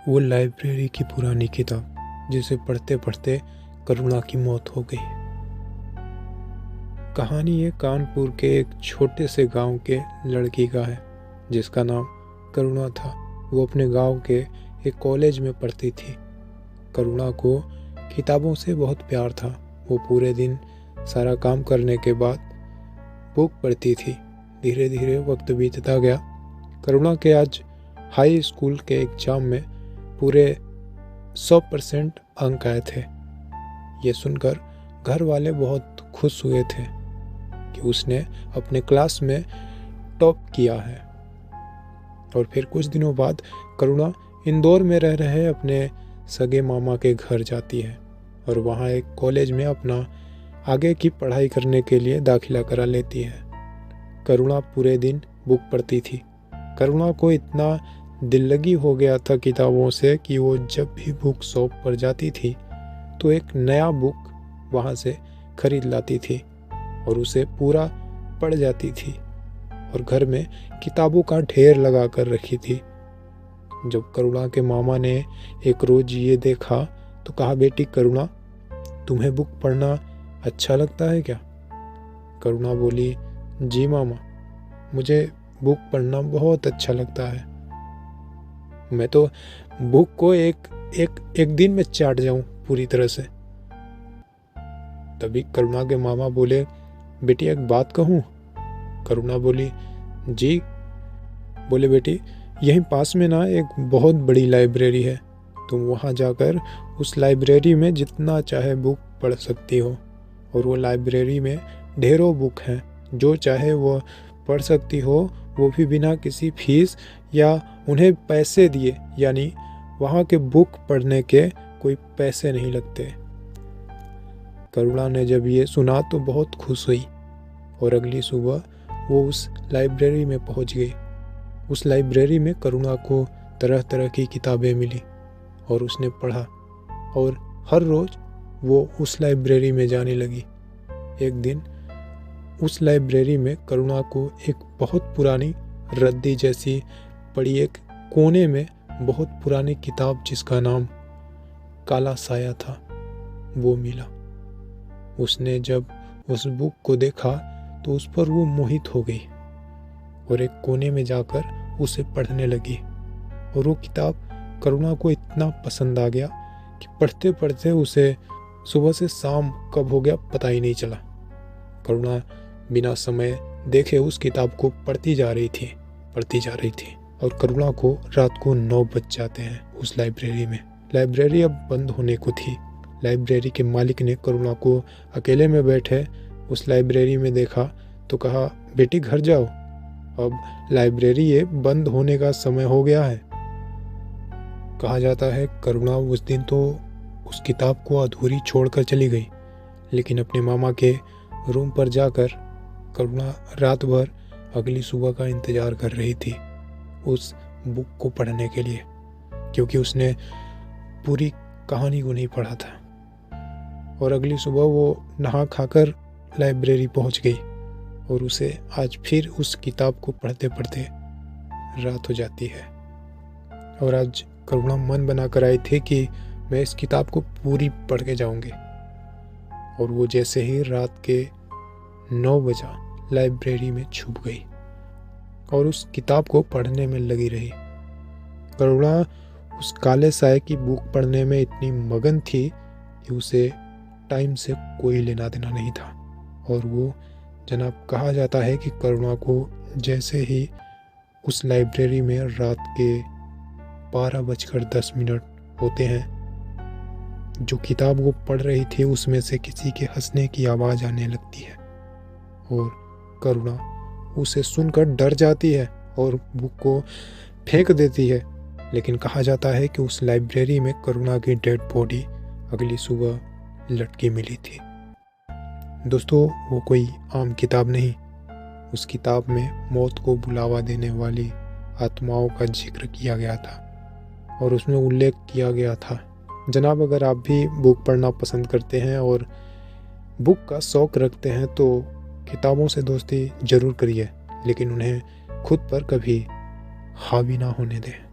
वो लाइब्रेरी की पुरानी किताब जिसे पढ़ते पढ़ते करुणा की मौत हो गई। कहानी ये कानपुर के एक छोटे से गांव के लड़की का है जिसका नाम करुणा था। वो अपने गांव के एक कॉलेज में पढ़ती थी। करुणा को किताबों से बहुत प्यार था। वो पूरे दिन सारा काम करने के बाद बुक पढ़ती थी। धीरे धीरे वक्त बीतता गया। करुणा के आज हाई स्कूल के एग्जाम में पूरे 100% अंक आए थे। ये सुनकर घर वाले बहुत खुश हुए थे कि उसने अपने क्लास में टॉप किया है। और फिर कुछ दिनों बाद करुणा इंदौर में रह रहे अपने सगे मामा के घर जाती है और वहाँ एक कॉलेज में अपना आगे की पढ़ाई करने के लिए दाखिला करा लेती है। करुणा पूरे दिन बुक पढ़ती थी। करुणा को इतना दिल लगी हो गया था किताबों से कि वो जब भी बुक शॉप पर जाती थी तो एक नया बुक वहाँ से खरीद लाती थी और उसे पूरा पढ़ जाती थी और घर में किताबों का ढेर लगा कर रखी थी। जब करुणा के मामा ने एक रोज ये देखा तो कहा, बेटी करुणा, तुम्हें बुक पढ़ना अच्छा लगता है क्या? करुणा बोली, जी मामा, मुझे बुक पढ़ना बहुत अच्छा लगता है। मैं तो बुक को एक दिन में चाट जाऊं पूरी तरह से। तभी करुणा के मामा बोले, बेटी एक बात कहूं? करुणा बोली, जी। बोले, बेटी यहीं पास में ना एक बहुत बड़ी लाइब्रेरी है। तुम वहां जाकर उस लाइब्रेरी में जितना चाहे बुक पढ़ सकती हो और वो लाइब्रेरी में ढेरों बुक हैं। जो चाहे वो पढ़ सकती हो, वो भी बिना किसी फीस या उन्हें पैसे दिए, यानी वहाँ के बुक पढ़ने के कोई पैसे नहीं लगते। करुणा ने जब ये सुना तो बहुत खुश हुई और अगली सुबह वो उस लाइब्रेरी में पहुँच गई। उस लाइब्रेरी में करुणा को तरह तरह की किताबें मिली और उसने पढ़ा और हर रोज़ वो उस लाइब्रेरी में जाने लगी। एक दिन उस लाइब्रेरी में करुणा को एक बहुत पुरानी रद्दी जैसी पड़ी एक कोने में बहुत पुरानी किताब जिसका नाम काला साया था वो मिला। उसने जब उस बुक को देखा तो उस पर वो मोहित हो गई और एक कोने में जाकर उसे पढ़ने लगी। और वो किताब करुणा को इतना पसंद आ गया कि पढ़ते पढ़ते उसे सुबह से शाम कब हो गया पता ही नहीं चला। करुणा बिना समय देखे उस किताब को पढ़ती जा रही थी और करुणा को रात को 9 बज जाते हैं उस लाइब्रेरी में। लाइब्रेरी अब बंद होने को थी। लाइब्रेरी के मालिक ने करुणा को अकेले में बैठे उस लाइब्रेरी में देखा तो कहा, बेटी घर जाओ, अब लाइब्रेरी ये बंद होने का समय हो गया है। कहा जाता है करुणा उस दिन तो उस किताब को अधूरी छोड़कर चली गई, लेकिन अपने मामा के रूम पर जाकर करुणा रात भर अगली सुबह का इंतज़ार कर रही थी उस बुक को पढ़ने के लिए, क्योंकि उसने पूरी कहानी को नहीं पढ़ा था। और अगली सुबह वो नहा खाकर लाइब्रेरी पहुंच गई और उसे आज फिर उस किताब को पढ़ते पढ़ते रात हो जाती है। और आज करुणा मन बना कर आई थी कि मैं इस किताब को पूरी पढ़ के जाऊंगी। और वो जैसे ही रात के 9 बजा लाइब्रेरी में छुप गई और उस किताब को पढ़ने में लगी रही। करुणा उस काले साये की बुक पढ़ने में इतनी मगन थी कि उसे टाइम से कोई लेना देना नहीं था। और वो जनाब कहा जाता है कि करुणा को जैसे ही उस लाइब्रेरी में रात के 12:10 होते हैं, जो किताब वो पढ़ रही थी उसमें से किसी के हंसने की आवाज़ आने लगती है और करुणा उसे सुनकर डर जाती है और बुक को फेंक देती है। लेकिन कहा जाता है कि उस लाइब्रेरी में करुणा की डेड बॉडी अगली सुबह लटकी मिली थी। दोस्तों, वो कोई आम किताब नहीं, उस किताब में मौत को बुलावा देने वाली आत्माओं का जिक्र किया गया था और उसमें उल्लेख किया गया था। जनाब, अगर आप भी बुक पढ़ना पसंद करते हैं और बुक का शौक़ रखते हैं तो किताबों से दोस्ती ज़रूर करिए, लेकिन उन्हें खुद पर कभी हावी ना होने दें।